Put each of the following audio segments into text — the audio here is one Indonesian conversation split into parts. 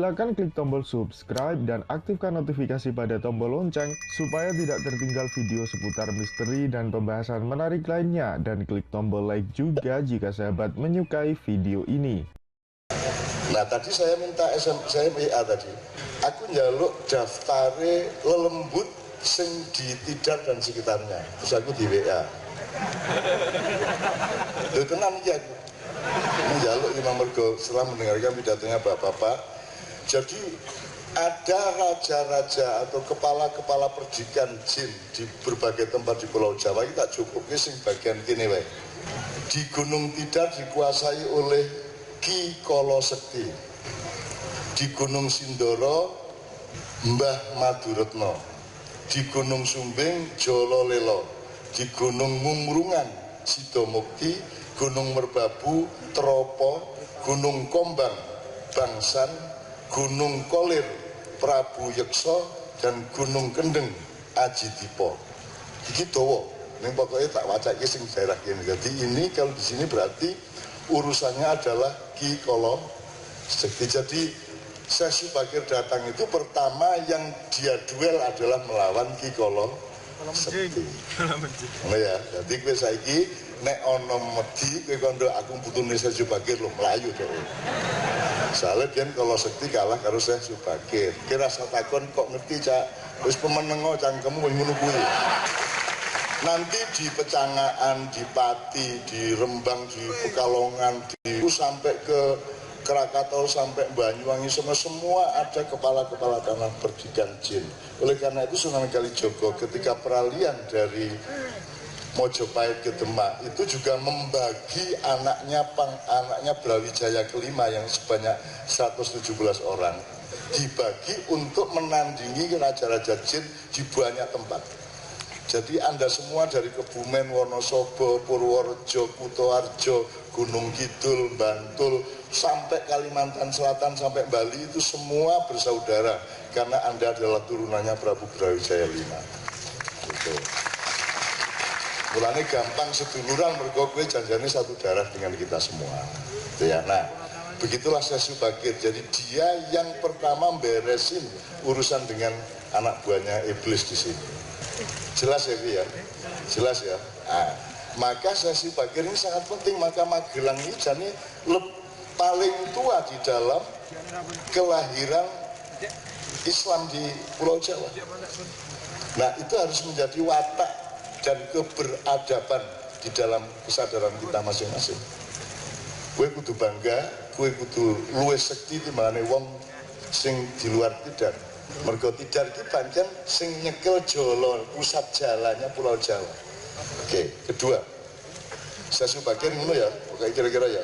Silakan klik tombol subscribe dan aktifkan notifikasi pada tombol lonceng supaya tidak tertinggal video seputar misteri dan pembahasan menarik lainnya, dan klik tombol like juga jika sahabat menyukai video ini. Nah tadi saya minta saya WA tadi, aku njaluk daftare lelembut sing di Tidar dan sekitarnya, terus aku di WA. Itu tenang ya, njaluk Imam Mergo setelah mendengarkan pidatonya Bapak-bapak. Jadi ada raja-raja atau kepala-kepala perdikan jin di berbagai tempat di Pulau Jawa, kita cukup sing bagian kini wae. Di Gunung Tidar dikuasai oleh Ki Kolo Sekti, di Gunung Sindoro Mbah Maduretno, di Gunung Sumbing Jolo Lelo, di Gunung Mumrungan Sidomukti, Gunung Merbabu Tropo, Gunung Kombang Bangsan, Gunung Kolir Prabu Yekso, dan Gunung Kendeng Aji Dipo. Iki dawa, ning pokoknya tak waca iki sing daerah kene. Jadi ini kalau di sini berarti urusannya adalah Ki Kolo Sekti. Jadi Sesi Bakir datang itu pertama yang dia duel adalah melawan Ki Kolo Sekti. Oh ya, jadi kowe saiki nek ana medhi kowe kondo aku butuhne Sesi Bakir lho mlayu deh. Soalnya biyen Kolo Sekti kalah karo Sesi Bakir. Kira rasa takon kok ngerti cak, wis pemenengo cangkemmu wis ngono kuwi. Nanti di Pecangaan, di Pati, di Rembang, di Pekalongan, sampai ke Krakatau, sampai Banyuwangi, semua ada kepala-kepala tanah perdikan jin. Oleh karena itu Sunan Kalijogo ketika peralihan dari Mojopahit ke Demak itu juga membagi anaknya Brawijaya kelima yang sebanyak 117 orang dibagi untuk menandingi raja-raja jin di banyak tempat. Jadi Anda semua dari Kebumen, Wonosobo, Purworejo, Kutoarjo, Gunung Kidul, Bantul, sampai Kalimantan Selatan, sampai Bali itu semua bersaudara karena Anda adalah turunannya Prabu Brawijaya V. Gitu. Mulanya gampang seduluran mergo kowe janjane satu darah dengan kita semua. Gitu ya. Nah, begitulah Sesi Bakir. Jadi dia yang pertama beresin urusan dengan anak buahnya iblis di sini. Jelas ya, ya? Jelas ya. Nah, maka Sesi Bakir ini sangat penting. Maka Magelang ini jadi paling tua di dalam kelahiran Islam di Pulau Jawa. Nah, itu harus menjadi watak dan keberadaban di dalam kesadaran kita masing-masing. Kue kudu bangga, kue kudu luwih sekti timbangane wong sing di luar Tidar. Mergo Tidar iki pancen sing nyekel Jolo, pusat jalannya Pulau Jawa. Oke, kedua, Sesi Bakir ngono ya, pokoknya kira-kira ya.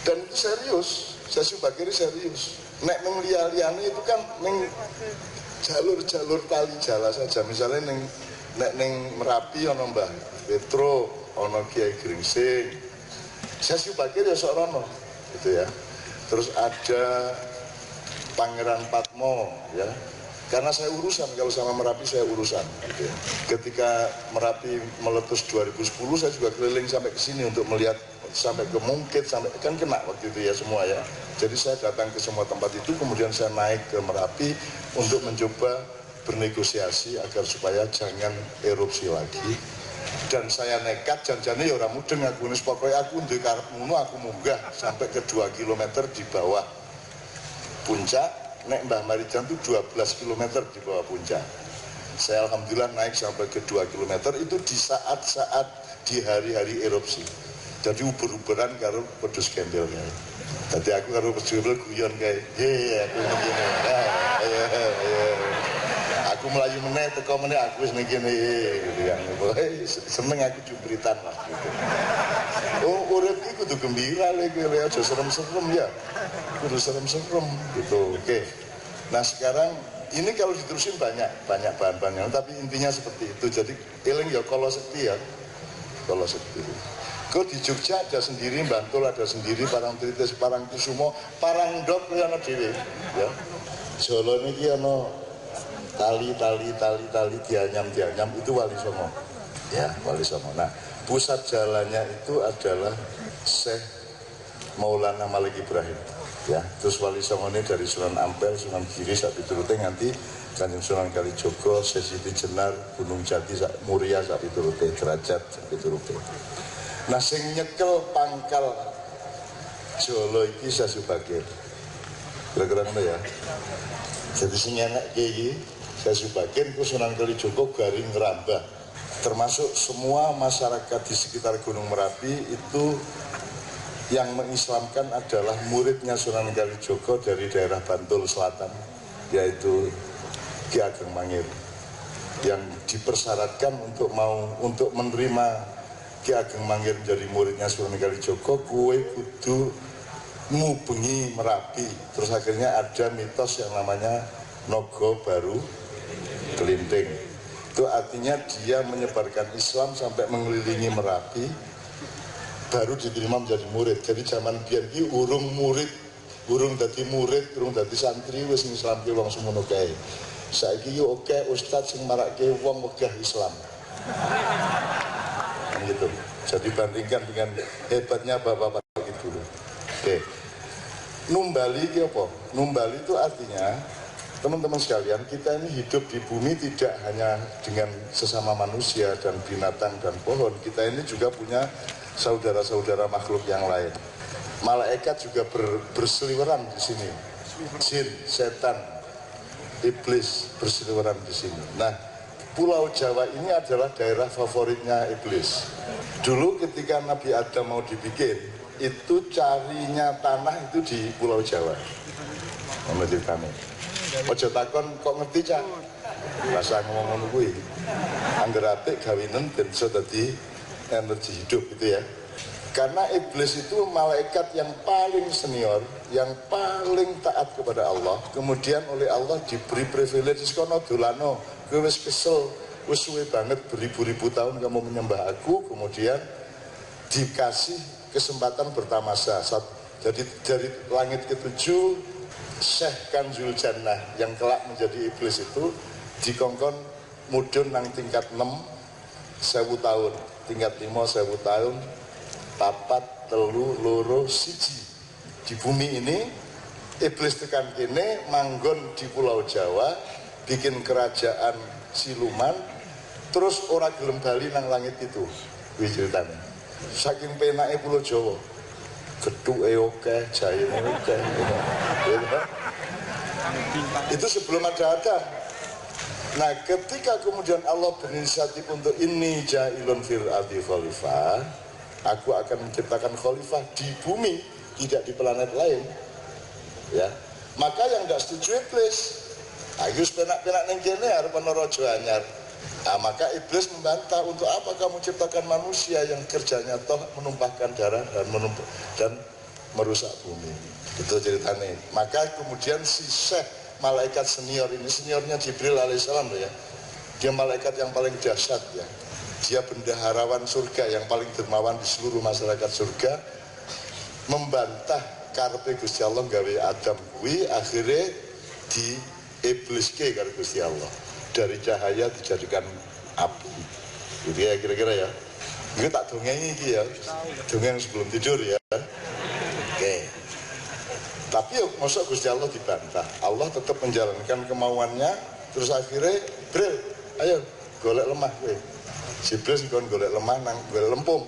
Dan itu serius, Sesi Bakir serius. Nek nang liya-liyane itu kan ning jalur-jalur tali jala saja. Misalnya ning Merapi ana Mbah Petro, ana Kiai Gringsing. Sesi Bakir ya sok rono gitu ya. Terus ada Pangeran Patmo ya. Karena saya urusan, kalau sama Merapi saya urusan gitu ya. Ketika Merapi meletus 2010 saya juga keliling sampai ke sini untuk melihat sampai ke Mungkit, sampai kan kena waktu itu ya semua ya. Jadi saya datang ke semua tempat itu, kemudian saya naik ke Merapi untuk mencoba bernegosiasi agar supaya jangan erupsi lagi. Dan saya nekat janjane ya ora mudeng aku wis pokoke aku ndek karep ngono aku munggah sampai ke 2 km di bawah puncak. Nek Mbah Marijan itu 12 km di bawah puncak. Saya alhamdulillah naik sampai ke 2 km itu di saat-saat di hari-hari erupsi. Jadi uber-uberan karo pedus gembel kae. Dadi aku karo pedus gembel guyon kae. He aku ngene. Aku melayu meneh teko meneh aku wis ning kene gitu kan. Seneng aku jubritan lah gitu. Oh, urip iki kudu gembira lho kowe aja serem-serem ya. Kudu serem-serem gitu. Oke. Nah, sekarang ini kalau diterusin banyak bahan-bahannya, tapi intinya seperti itu. Jadi eling ya Kolo Sekti ya. Kolo Sekti. Kok di Jogja ada sendiri, Bantul ada sendiri, Parangtritis, Parangkusumo, Parangdok kuwi ana dhewe ya. Jolo niki ana tali dianyam itu Wali Songo ya, Wali Songo. Nah, pusat jalannya itu adalah Syekh Maulana Malik Ibrahim. Ya, terus Wali Songo ini dari Sunan Ampel, Sunan Giri, sak piturute nganti Kanjeng Sunan Kalijogo, Sesiti Jenar, Gunung Jati, sak Muria, sak piturute, Derajat, sak piturute. Nah, sing nyekel pangkal Jolo iki Sasubagir. Kira-kira ngono ya. Jadi sing enak iki Sasubagir ku Sunan Kalijogo garing ngerambah. Termasuk semua masyarakat di sekitar Gunung Merapi itu yang mengislamkan adalah muridnya Sunan Kalijogo dari daerah Bantul Selatan, yaitu Ki Ageng Mangir, yang dipersyaratkan untuk menerima Ki Ageng Mangir menjadi muridnya Sunan Kalijogo, kue kudu ngubengi Merapi. Terus akhirnya ada mitos yang namanya Nogo Baru Kelinting. Itu artinya dia menyebarkan Islam sampai mengelilingi Merapi, baru diterima menjadi murid. Jadi zaman biyen iki urung murid, urung dadi murid, urung dadi santri wis ngislamke wong semono kae. Saiki yo oke ustaz sing marake wong wegah Islam. Gitu. Jadi bandingkan dengan hebatnya bapak-bapak itu. Oke. Numbali itu apa? Numbali itu artinya teman-teman sekalian, kita ini hidup di bumi tidak hanya dengan sesama manusia dan binatang dan pohon. Kita ini juga punya saudara-saudara makhluk yang lain. Malaikat juga berseliweran di sini. Jin, setan, iblis berseliweran di sini. Nah, Pulau Jawa ini adalah daerah favoritnya iblis. Dulu ketika Nabi Adam mau dibikin, itu carinya tanah itu di Pulau Jawa. Menurut kami. Ojo takon kok ngerti cak? Rasa ngomong kuwi. Angger apik gawinen ben iso dadi energi hidup gitu ya. Karena iblis itu malaikat yang paling senior, yang paling taat kepada Allah. Kemudian oleh Allah diberi privilege kono dolano, kowe wis kesel, wis suwe banget beribu-ribu tahun kamu menyembah aku, kemudian dikasih kesempatan bertamasa. Jadi dari langit ketujuh Syekh Kanzul Jannah yang kelak menjadi iblis itu dikongkon mudun nang tingkat 6 1000 tahun, tingkat 5 1000 tahun, papat telu loro siji. Di bumi ini iblis tekan kene manggon di Pulau Jawa, bikin kerajaan siluman, terus ora gelem bali nang langit itu. Kuwi ceritanya. Saking penake Pulau Jawa. Getuke oke, jayene oke. Itu sebelum ada Adam. Nah, ketika kemudian Allah berinisiatif untuk ini ja'ilun fil ardi khalifah, aku akan menciptakan khalifah di bumi, tidak di planet lain. Ya. Maka yang tidak setuju iblis. Ayo penak-penak ning kene arep ana raja anyar. Nah, maka iblis membantah, untuk apa kamu ciptakan manusia yang kerjanya toh menumpahkan darah dan merusak bumi. Itu ceritanya. Maka kemudian si Syekh, malaikat senior ini, seniornya Jibril alaihissalam loh ya. Dia malaikat yang paling dahsyat ya. Dia bendaharawan surga yang paling dermawan di seluruh masyarakat surga. Membantah karepe Gusti Allah gawe Adam kuwi, akhirnya di iblis ke karo Gusti Allah. Dari cahaya dijadikan api. Gitu ya kira-kira ya. Ini tak dongeng ini ya. Dongeng sebelum tidur ya. Oke. Tapi ya masa Gusti Allah dibantah. Allah tetap menjalankan kemauannya. Terus akhirnya, Bril, ayo golek lemah. Jibril sikon golek lemah, nang golek lempung.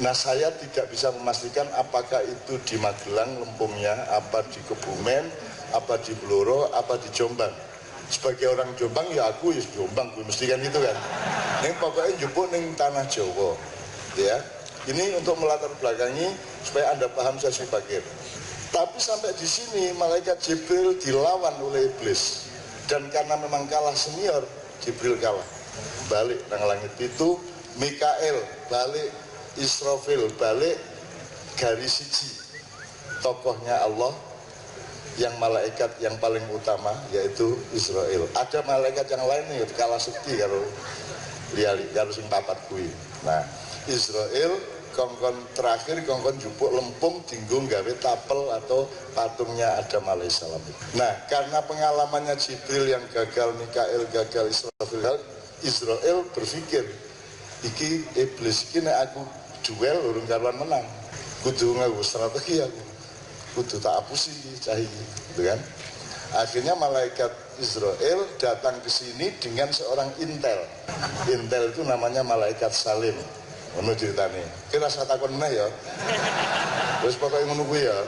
Nah, saya tidak bisa memastikan apakah itu di Magelang lempungnya, apa di Kebumen, apa di Blora, apa di Jombang. Sebagai orang Jombang ya aku ya Jombang, mesti kan gitu kan. Yang pokoknya jemput ning tanah Jawa, ya. Ini untuk melatar belakangi supaya Anda paham Sasubagir. Tapi sampai di sini malaikat Jibril dilawan oleh iblis, dan karena memang kalah senior, Jibril kalah. Balik nang langit itu, Mikael balik, Israfil balik, garis siji tokohnya Allah. Yang malaikat yang paling utama yaitu Israel. Ada malaikat yang lain nih kalah sekti karo liali karo sing papat kuwi. Nah, Israel kongkon terakhir kongkon jupuk lempung dinggo gawe tapel atau patungnya Adam alaihissalam. Nah, karena pengalamannya Jibril yang gagal, Mikael gagal, Israel berpikir iki iblis iki nek aku duel urung karuan menang. Kudu nganggo strategi aku. kudu tak apusi cah iki, gitu kan. Akhirnya malaikat Israel datang ke sini dengan seorang intel. Intel itu namanya malaikat Salim. Ngono ceritane. Kira rasa takon meneh ya. Terus pokoknya ngono kuwi ya.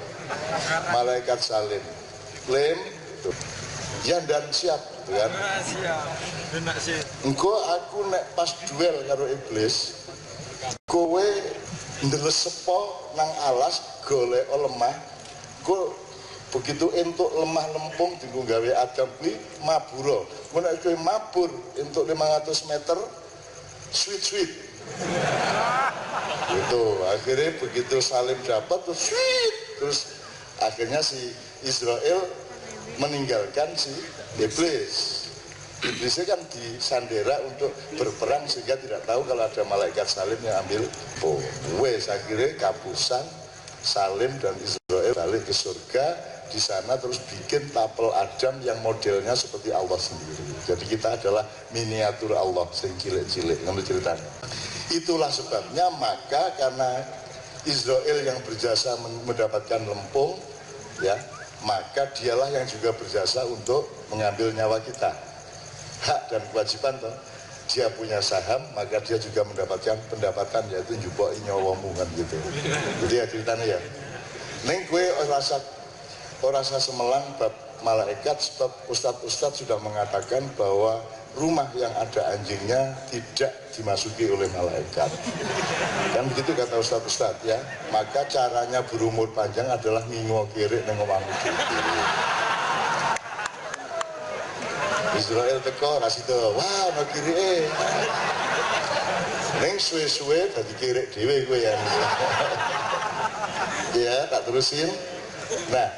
Malaikat Salim. Klaim tuh. Ya dan siap, gitu kan. Siap. Enak sih. Engko aku nek pas duel karo iblis, kowe ndeles sepo nang alas golek lemah. Kowe begitu entuk lemah lempung dienggo gawe Adam kuwi mabura. Mun nek kowe mabur entuk 500 meter sweet. Itu akhirnya begitu Salim dapat terus sweet, terus akhirnya si Israel meninggalkan si iblis. Iblisnya kan disandera untuk berperang sehingga tidak tahu kalau ada malaikat Salim yang ambil. Wes akhirnya kapusan Salim dan Israel balik ke surga. Di sana terus bikin tapel Adam yang modelnya seperti Allah sendiri. Jadi kita adalah miniatur Allah sing cilik-cilik. Ngono ceritanya. Itulah sebabnya maka karena Israel yang berjasa mendapatkan lempung, ya, maka dialah yang juga berjasa untuk mengambil nyawa kita. Hak dan kewajiban toh. Dia punya saham, maka dia juga mendapatkan pendapatan, yaitu njupuk nyawamu kan gitu. Jadi ya ceritanya ya. Neng gue rasa semelang bab malaikat, sebab ustadz sudah mengatakan bahwa rumah yang ada anjingnya tidak dimasuki oleh malaikat. Kan begitu kata ustadz ya. Maka caranya berumur panjang adalah ngingo kiri neng omahmu kiri. Israel teko rasito, wah no kiri neng suwe-suwe dadi kiri dhewe kowe ya. Ya, tak terusin. Nah,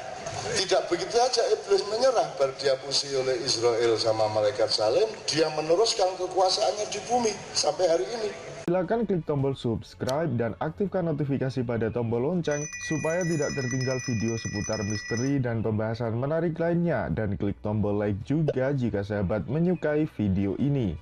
tidak begitu aja iblis menyerah berdiapusi oleh Israel sama malaikat Salim, dia meneruskan kekuasaannya di bumi sampai hari ini. Silakan klik tombol subscribe dan aktifkan notifikasi pada tombol lonceng supaya tidak tertinggal video seputar misteri dan pembahasan menarik lainnya, dan klik tombol like juga jika sahabat menyukai video ini.